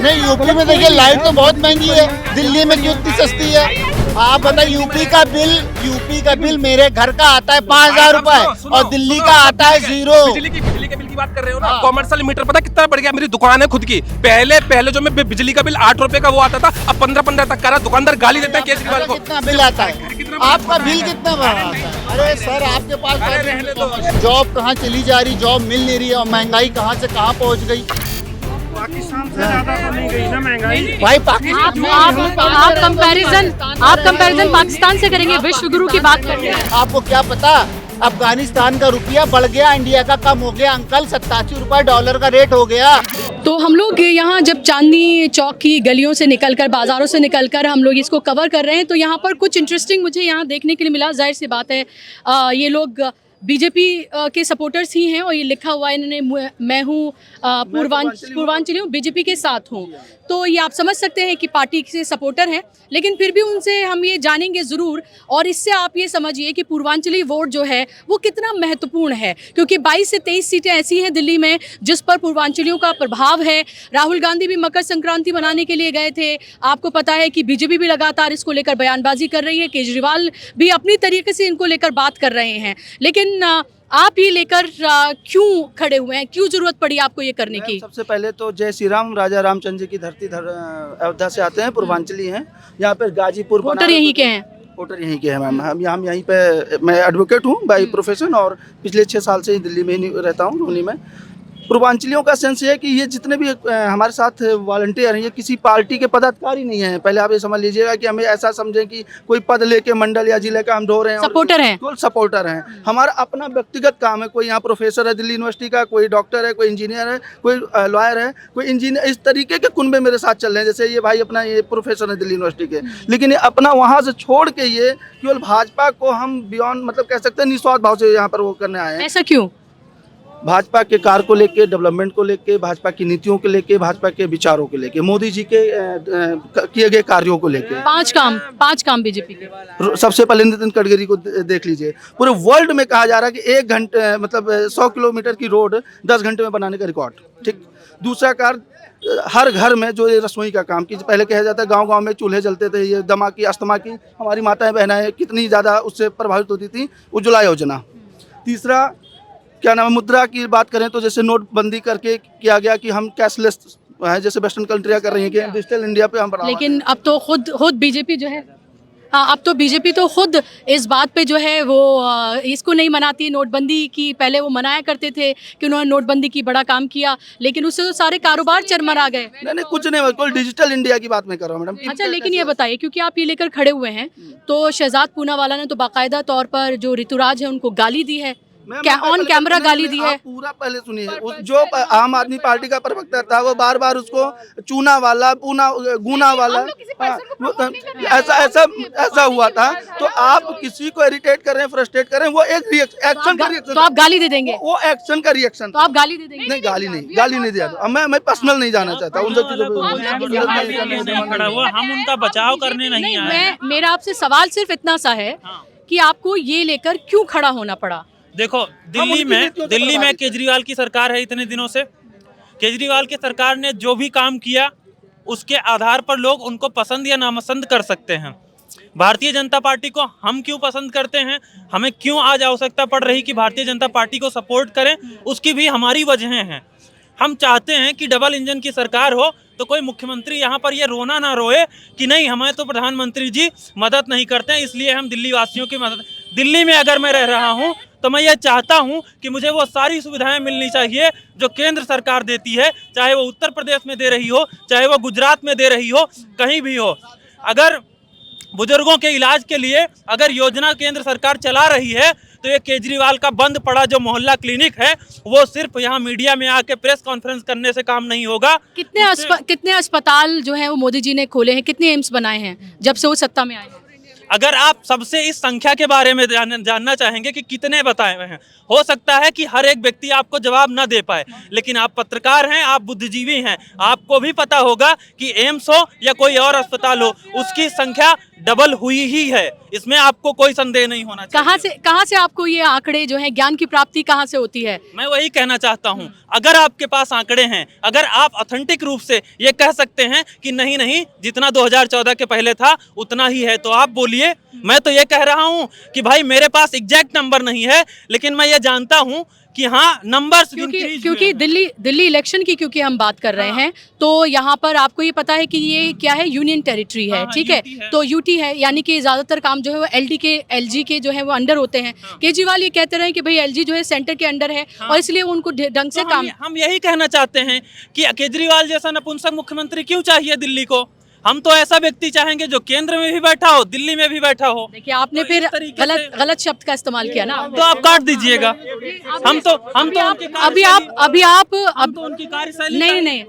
नहीं, यूपी में देखिए लाइट तो बहुत महंगी है, दिल्ली में क्यों इतनी सस्ती है? आप बताइए, यूपी का बिल मेरे घर का आता है 5,000 रुपए और दिल्ली का आता है 0। बिजली के बिल की बात कर रहे हो ना, कॉमर्शियल मीटर पता कितना बढ़ गया? मेरी दुकान है खुद की, पहले जो मैं बिजली का बिल 8 रुपए का वो आता था, अब 15 तक का। दुकानदार गाली देता है केजरीवाल को। कितना बिल आता है? आपका बिल कितना बड़ा आता है? अरे सर, आपके पास जॉब कहाँ चली जा रही, जॉब मिल नहीं रही है और महंगाई कहाँ से कहाँ पहुँच गई। पाकिस्तान से ज्यादा तो नहीं गई ना महंगाई भाई पाकिस्तान आप कंपैरिजन पाकिस्तान से करेंगे, विश्व गुरु की बात कर रहे हैं। आपको क्या पता, अफगानिस्तान का रुपया बढ़ गया, इंडिया का कम हो गया अंकल, 87 रुपए डॉलर का रेट हो गया। तो हम लोग यहाँ जब चांदनी चौक की गलियों से निकलकर, बाजारों से निकलकर हम लोग इसको कवर कर रहे हैं, तो यहाँ पर कुछ इंटरेस्टिंग मुझे यहाँ देखने के लिए मिला। जाहिर सी बात है, ये लोग बीजेपी के सपोर्टर्स ही हैं और ये लिखा हुआ है इन्होंने, मैं हूँ पूर्वांचली हूँ, बीजेपी के साथ हूँ। तो ये आप समझ सकते हैं कि पार्टी के सपोर्टर हैं, लेकिन फिर भी उनसे हम ये जानेंगे ज़रूर। और इससे आप ये समझिए कि पूर्वांचली वोट जो है वो कितना महत्वपूर्ण है, क्योंकि 22 से 23 सीटें ऐसी हैं दिल्ली में जिस पर पूर्वांचलियों का प्रभाव है। राहुल गांधी भी मकर संक्रांति मनाने के लिए गए थे। आपको पता है कि बीजेपी भी लगातार इसको लेकर बयानबाजी कर रही है, केजरीवाल भी अपनी तरीके से इनको लेकर बात कर रहे हैं। लेकिन आप ये लेकर क्यों खड़े हुए हैं, क्यों जरूरत पड़ी आपको ये करने की? सबसे पहले तो जय श्री राम, राजा रामचंद्र जी की धरती अयोध्या से आते हैं, पूर्वांचली हैं। यहाँ पे गाजीपुर वोटर यहीं के हैं? वोटर यहीं के हैं मैम। हम यहीं पे, मैं एडवोकेट हूँ बाई प्रोफेशन और पिछले 6 साल से ही दिल्ली में ही रहता हूँ, रोहनी में। पूर्वांचलियों का सेंस ये है कि ये जितने भी हमारे साथ वॉलंटियर हैं, ये किसी पार्टी के पदाधिकारी नहीं हैं। पहले आप ये समझ लीजिएगा कि हमें ऐसा समझें कि कोई पद लेके मंडल या जिले का हम ढो रहे हैं। सपोर्टर हैं, बिल्कुल सपोर्टर हैं। हमारा अपना व्यक्तिगत काम है। कोई यहाँ प्रोफेसर है दिल्ली यूनिवर्सिटी का, कोई डॉक्टर है, कोई इंजीनियर है, कोई लॉयर है, कोई इंजीनियर, इस तरीके के कुनबे मेरे साथ चल रहे हैं। जैसे ये भाई अपना ये प्रोफेसर है दिल्ली यूनिवर्सिटी के, लेकिन ये अपना वहाँ से छोड़ के ये केवल भाजपा को हम बियॉन्ड, मतलब कह सकते हैं निस्वार्थ भाव से यहाँ पर वो करने आए हैं। ऐसा क्यों? भाजपा के कार्य को लेके, डेवलपमेंट को लेके, भाजपा की नीतियों को लेके, भाजपा के विचारों को लेके, मोदी जी के किए गए कार्यों को लेके। 5 काम बीजेपी के। सबसे पहले नितिन गडकरी को देख लीजिए। पूरे वर्ल्ड में कहा जा रहा है कि 1 घंटे, मतलब 100 किलोमीटर की रोड 10 घंटे में बनाने का रिकॉर्ड। ठीक। दूसरा कार्य, हर घर में जो ये रसोई का काम, कि पहले कहा जाता है गांव-गांव में चूल्हे जलते थे, ये दमा की, अस्थमा की हमारी माताएं बहनाएं कितनी ज़्यादा उससे प्रभावित होती थी, उज्ज्वला योजना। तीसरा, क्या नाम है, मुद्रा की बात करें तो जैसे नोटबंदी करके किया गया कि हम कैशलेस है, जैसे वेस्टर्न कंट्रियाँ कर रही हैं कि डिजिटल इंडिया पे हम बढ़ावा। लेकिन अब तो खुद बीजेपी जो है, हाँ, अब तो बीजेपी तो खुद इस बात पे जो है वो इसको नहीं मनाती है नोटबंदी की। पहले वो मनाया करते थे कि उन्होंने नोटबंदी की बड़ा काम किया, लेकिन उससे तो सारे कारोबार चरमरा गए। नहीं, कुछ नहीं, बिल्कुल डिजिटल इंडिया की बात मैं कर रहा हूँ मैडम। अच्छा, लेकिन ये बताइए, क्योंकि आप ये लेकर खड़े हुए हैं, तो शहजाद पूनावाला ने तो बाकायदा तौर पर जो ऋतुराज है उनको गाली दी है, क्या ऑन कैमरा गाली दी है। पूरा पहले सुनिए, जो आम आदमी पार्टी का प्रवक्ता था वो बार बार उसको चूना वाला, गुना वाला, ऐसा हुआ था। तो आप किसी को इरिटेट कर रहे हैं, फ्रस्ट्रेट कर रहे हैं, वो एक एक्शन का रिएक्शन, तो आप गाली दे देंगे? वो एक्शन का रिएक्शन, तो आप गाली दे देंगे? नहीं, गाली नहीं दिया। मैं पर्सनल नहीं जाना चाहता उन सब चीजों पे। हम उनका बचाव करने नहीं आए। मेरा आपसे सवाल सिर्फ इतना सा है कि आपको ये लेकर क्यों खड़ा होना पड़ा? देखो, दिल्ली में केजरीवाल की सरकार है इतने दिनों से। केजरीवाल की सरकार ने जो भी काम किया उसके आधार पर लोग उनको पसंद या नापसंद कर सकते हैं। भारतीय जनता पार्टी को हम क्यों पसंद करते हैं, हमें क्यों आज आवश्यकता पड़ रही कि भारतीय जनता पार्टी को सपोर्ट करें, उसकी भी हमारी वजहें हैं। हम चाहते हैं कि डबल इंजन की सरकार हो, तो कोई मुख्यमंत्री यहाँ पर ये रोना ना रोए कि नहीं, हमें तो प्रधानमंत्री जी मदद नहीं करते हैं, इसलिए हम दिल्ली वासियों की मदद। दिल्ली में अगर मैं रह रहा हूँ तो मैं ये चाहता हूँ कि मुझे वो सारी सुविधाएं मिलनी चाहिए जो केंद्र सरकार देती है, चाहे वो उत्तर प्रदेश में दे रही हो, चाहे वो गुजरात में दे रही हो, कहीं भी हो। अगर बुजुर्गों के इलाज के लिए अगर योजना केंद्र सरकार चला रही है, तो ये केजरीवाल का बंद पड़ा जो मोहल्ला क्लिनिक है, वो सिर्फ यहाँ मीडिया में आके प्रेस कॉन्फ्रेंस करने से काम नहीं होगा। कितने अस्पताल जो है वो मोदी जी ने खोले हैं, कितने एम्स बनाए हैं जब से वो सत्ता में आए हैं? अगर आप सबसे इस संख्या के बारे में जानना चाहेंगे कि कितने बताए हुए हैं, हो सकता है कि हर एक व्यक्ति आपको जवाब ना दे पाए, लेकिन आप पत्रकार हैं, आप बुद्धिजीवी हैं, आपको भी पता होगा कि एम्स हो या कोई और अस्पताल हो, उसकी संख्या डबल हुई ही है। इसमें आपको कोई संदेह नहीं होना चाहिए। कहाँ से आपको ये आंकड़े जो है, ज्ञान की प्राप्ति कहाँ से होती है? मैं वही कहना चाहता हूं, अगर आपके पास आंकड़े हैं, अगर आप ऑथेंटिक रूप से ये कह सकते हैं कि नहीं नहीं जितना 2014 के पहले था उतना ही है, तो आप बोलिए। मैं तो ये कह रहा हूं कि भाई मेरे पास एग्जैक्ट नंबर नहीं है, लेकिन मैं ये जानता हूं कि हाँ नंबर्स क्योंकि दिल्ली इलेक्शन की क्योंकि हम बात कर रहे हैं, तो यहाँ पर आपको ये पता है कि ये क्या है, यूनियन टेरिटरी है, ठीक है, तो यूटी है, यानी कि ज्यादातर काम जो है वो एलजी के जो है वो अंडर होते हैं। केजरीवाल ये कहते रहे कि भाई एलजी जो है सेंटर के अंडर है और इसलिए वो उनको ढंग से काम। हम यही कहना चाहते हैं कि केजरीवाल जैसा नपुंसक मुख्यमंत्री क्यों चाहिए दिल्ली को? हम तो ऐसा व्यक्ति चाहेंगे जो केंद्र में भी बैठा हो, दिल्ली में भी बैठा हो। देखिए आपने फिर गलत शब्द का इस्तेमाल किया ना, तो आप काट दीजिएगा। हम तो अभी आप उनकी कार्यशैली नहीं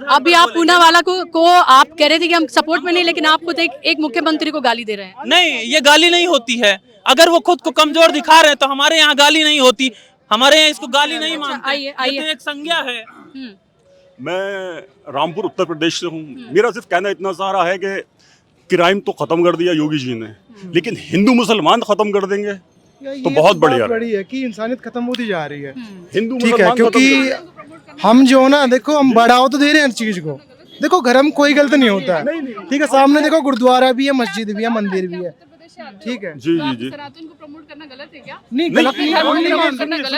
अभी आप पूनावाला को आप कह रहे थे कि हम सपोर्ट में नहीं, लेकिन आप खुद एक मुख्यमंत्री को गाली दे रहे हैं। नहीं, ये गाली नहीं होती है। अगर वो खुद को कमजोर दिखा रहे हैं तो हमारे यहाँ गाली नहीं होती, हमारे यहाँ इसको गाली नहीं मानते। आइए ये तो एक संज्ञा है। मैं रामपुर उत्तर प्रदेश से हूँ। मेरा सिर्फ कहना इतना सारा है कि क्राइम तो खत्म कर दिया योगी जी ने, लेकिन हिंदू मुसलमान खत्म कर देंगे तो बहुत बढ़िया है कि इंसानियत खत्म होती जा रही है। हिंदू ठीक है, क्योंकि हम जो ना देखो हम बढ़ावा तो दे रहे हैं हर चीज को। देखो घर में कोई गलत नहीं होता है, ठीक है, सामने देखो गुरुद्वारा भी है, मस्जिद भी है, मंदिर भी है, ठीक है। जी जी जी, सनातन को प्रमोट करना गलत है क्या? नहीं गलत नहीं है,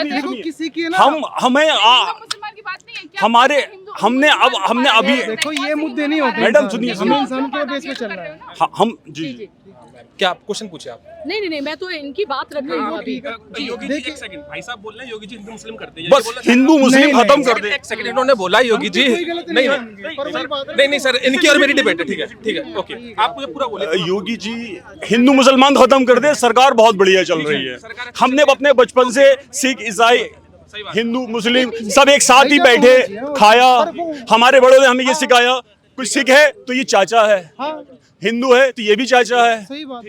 देखो किसी की ना मुसलमान की बात नहीं है क्या? हमने अभी देखो ये मुद्दे नहीं होते मैडम, सुनिए, इंसान के बेस पे चल रहा है। हम जी क्या क्वेश्चन पूछे आप? नहीं मैं तो इनकी बात रख रही हूँ अभी। योगी जी एक सेकंड, भाई साहब बोल रहे हैं योगी जी हिंदू मुस्लिम करते हैं, बस हिंदू मुस्लिम खत्म कर दे। एक सेकंड, इन्होंने बोला योगी जी नहीं सर, इनकी और मेरी डिबेट है। ठीक है ओके, आप मुझे पूरा बोलिए। योगी जी हिंदू मुसलमान खत्म कर दे, सरकार बहुत बढ़िया चल रही है। हमने अपने बचपन से सिख ईसाई हिंदू मुस्लिम सब एक साथ ही बैठे खाया। हमारे बड़ों ने हमें ये सिखाया, कुछ सिख है तो ये चाचा है, हिंदू है तो ये भी चाचा है।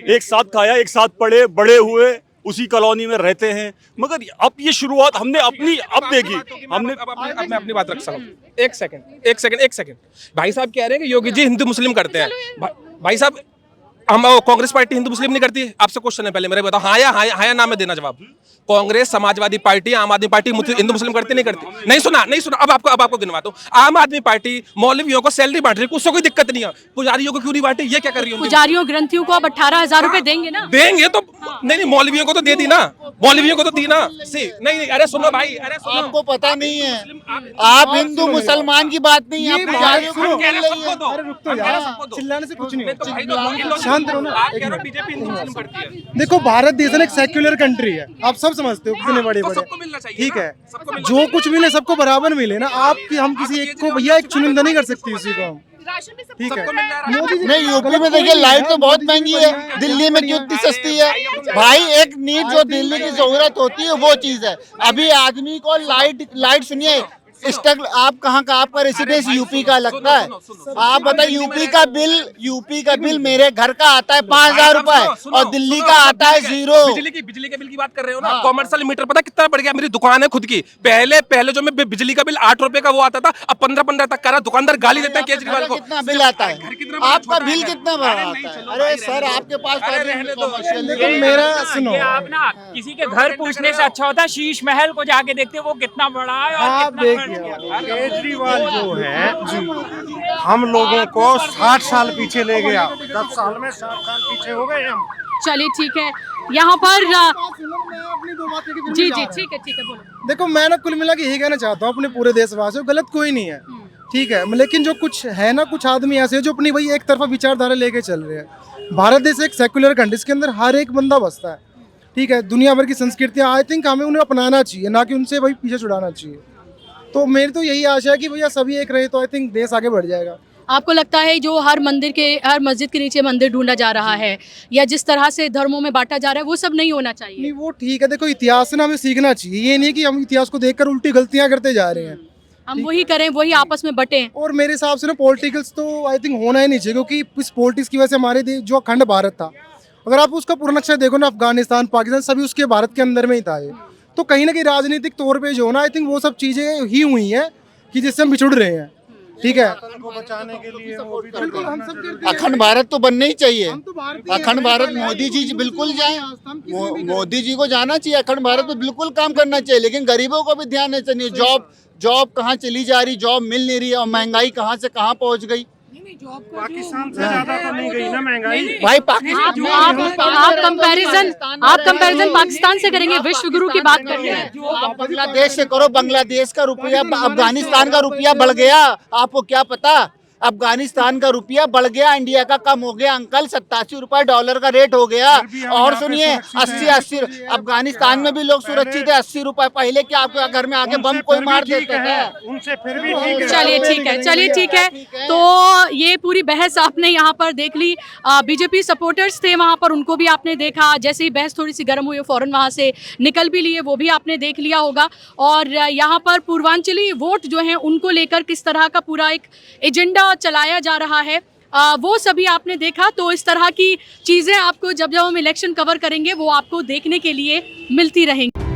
एक साथ खाया, एक साथ पढ़े बड़े हुए, उसी कॉलोनी में रहते हैं। मगर अब ये शुरुआत हमने अपनी अब देखी। हमने अब मैं अपनी बात रख सकता हूँ। एक सेकंड, भाई साहब कह रहे हैं कि योगी जी हिंदू मुस्लिम करते हैं। भाई साहब हम कांग्रेस पार्टी हिंदू मुस्लिम नहीं करती? आपसे क्वेश्चन है, पहले मेरे बताओ, हाँ या ना में देना जवाब। कांग्रेस, समाजवादी पार्टी, आम आदमी पार्टी हिंदू मुस्लिम करती नहीं करती? नहीं सुना। अब आपको गिनवाता हूँ। आम आदमी पार्टी मौलवियों को सैलरी बांट रही है, उससे कोई दिक्कत नहीं है। पुजारियों को क्यों नहीं बांटी? ये क्या कर रही है? पुजारियों ग्रंथियों को आप 18,000 रुपए देंगे ना? देंगे तो नहीं, मौलवियों को तो दे दी ना, मौलवियों को तो दी ना। नहीं, अरे सुनो भाई, अरे सुनो, आपको पता नहीं है, आप हिंदू मुसलमान की बात नहीं है, आप पुजारियों को बोल रही है। अरे रुक तो यार, चिल्लाने से कुछ नहीं होता, शांत रहो ना। बीजेपी हिंदू मुस्लिम करती है। देखो भारत देश एक सेक्युलर कंट्री है, आप सब समझते हो, कितने बड़े सबको मिलना चाहिए, ठीक है, सबको मिलना जो कुछ मिले सबको बराबर मिले ना। हम किसी एक को भैया एक चुनिंदा नहीं कर सकते किसी को हम, ठीक है। मोदी जी नहीं, यूपी में देखिए लाइट तो बहुत महंगी है, दिल्ली में क्यों इतनी सस्ती है भाई? एक नीड जो दिल्ली की जरूरत होती है वो चीज है। अभी आदमी को लाइट सुनिए, आप कहाँ का, आपका रेसिडेंस यूपी का लगता है, आप बताइए। यूपी का बिल मेरे घर का आता है 5,000 रुपए और दिल्ली का आता है 0। बिजली के बिल की बात कर रहे हो ना? कॉमर्शियल मीटर पता कितना बढ़ गया? मेरी दुकान है खुद की, पहले जो मैं बिजली का बिल 8 रुपए का वो आता था, अब 15 तक करा। दुकानदार गाली देता है केजरीवाल को। कितना बिल आता है? आपका बिल कितना बड़ा आता है? अरे सर, आपके पास मेरा सुनो, आप ना किसी के घर पूछने से अच्छा होता है शीश महल को जाके देखते वो कितना बड़ा है और आप कितना देखिए केजरीवाल जो है हम लोगों को 60 साल पीछे ले गया। 10 साल में 60 साल पीछे हो गए हम। चलिए ठीक है, यहाँ पर अपनी दो बातें की जी ठीक है बोलो। देखो मैं ना कुल मिला के यही कहना चाहता हूँ अपने पूरे देशवासियों, गलत कोई नहीं है, ठीक है, लेकिन जो कुछ है ना, कुछ आदमी ऐसे हैं जो अपनी वही एक तरफा विचारधारा लेके चल रहे हैं। भारत देश एक सेक्युलर कंट्री, इसके अंदर हर एक बंदा बसता है, ठीक है। दुनिया भर की संस्कृतियाँ आई थिंक हमें उन्हें अपनाना चाहिए, ना कि उनसे वही पीछे छुड़ाना चाहिए। तो मेरी तो यही आशा है कि भैया सभी एक रहे तो आई थिंक देश आगे बढ़ जाएगा। आपको लगता है जो हर मस्जिद के नीचे मंदिर ढूंढा जा रहा है या जिस तरह से धर्मों में बांटा जा रहा है वो सब नहीं होना चाहिए? नहीं, वो ठीक है। देखो इतिहास से ना हमें सीखना चाहिए, ये नहीं कि हम इतिहास को देखकर उल्टी गलतियां करते जा रहे हैं, हम वही करें, वही आपस में बटें। और मेरे हिसाब से ना पॉलिटिकल्स तो आई थिंक होना ही नहीं चाहिए, क्योंकि इस पॉलिटिक्स की वजह से हमारे देश जो अखंड भारत था अगर आप उसका पूरा नक्शा देखो ना, अफगानिस्तान, पाकिस्तान सभी उसके भारत के अंदर में ही था ये। तो कहीं ना कहीं राजनीतिक तौर पे जो ना, आई थिंक वो सब चीज़ें ही हुई हैं कि जिससे हम बिछुड़ रहे हैं। ठीक है, को बचाने के लिए वो भी बिल्कुल हम सब करते हैं। अखंड भारत तो बनना ही चाहिए। हम तो भारतीय हैं, अखंड भारत हमारे मोदी जी बिल्कुल जाए, हम किसी में भी मोदी जी को जाना चाहिए। अखंड भारत में बिल्कुल काम करना चाहिए, लेकिन गरीबों को भी ध्यान देना चाहिए। जॉब कहाँ चली जा रही, जॉब मिल नहीं रही है, और महंगाई कहाँ से कहाँ पहुँच गई। पाकिस्तान से ज्यादा तो नहीं गई ना महंगाई। भाई पाकिस्तान आप कंपैरिजन पाकिस्तान से करेंगे, विश्व गुरु की बात कर रहे हैं। आप बांग्लादेश से करो, बांग्लादेश का रुपया अफगानिस्तान का रुपया बढ़ गया, आपको क्या पता? अफगानिस्तान का रुपया बढ़ गया, इंडिया का कम हो गया अंकल। 87 रुपए डॉलर का रेट हो गया। और सुनिए 80 अफगानिस्तान में भी लोग सुरक्षित है। 80 रुपए पहले क्या आपके घर में आके बम कोई मार देते थे? उनसे फिर भी ठीक है। चलिए ठीक है। तो ये पूरी बहस आपने यहाँ पर देख ली। बीजेपी सपोर्टर्स थे वहाँ पर, उनको भी आपने देखा। जैसे ही बहस थोड़ी सी गर्म हुई, फौरन वहाँ से निकल भी लिए, वो भी आपने देख लिया होगा। और यहाँ पर पूर्वांचली वोट जो है उनको लेकर किस तरह का पूरा एक एजेंडा चलाया जा रहा है, वो सभी आपने देखा। तो इस तरह की चीज़ें आपको जब हम इलेक्शन कवर करेंगे वो आपको देखने के लिए मिलती रहेंगी।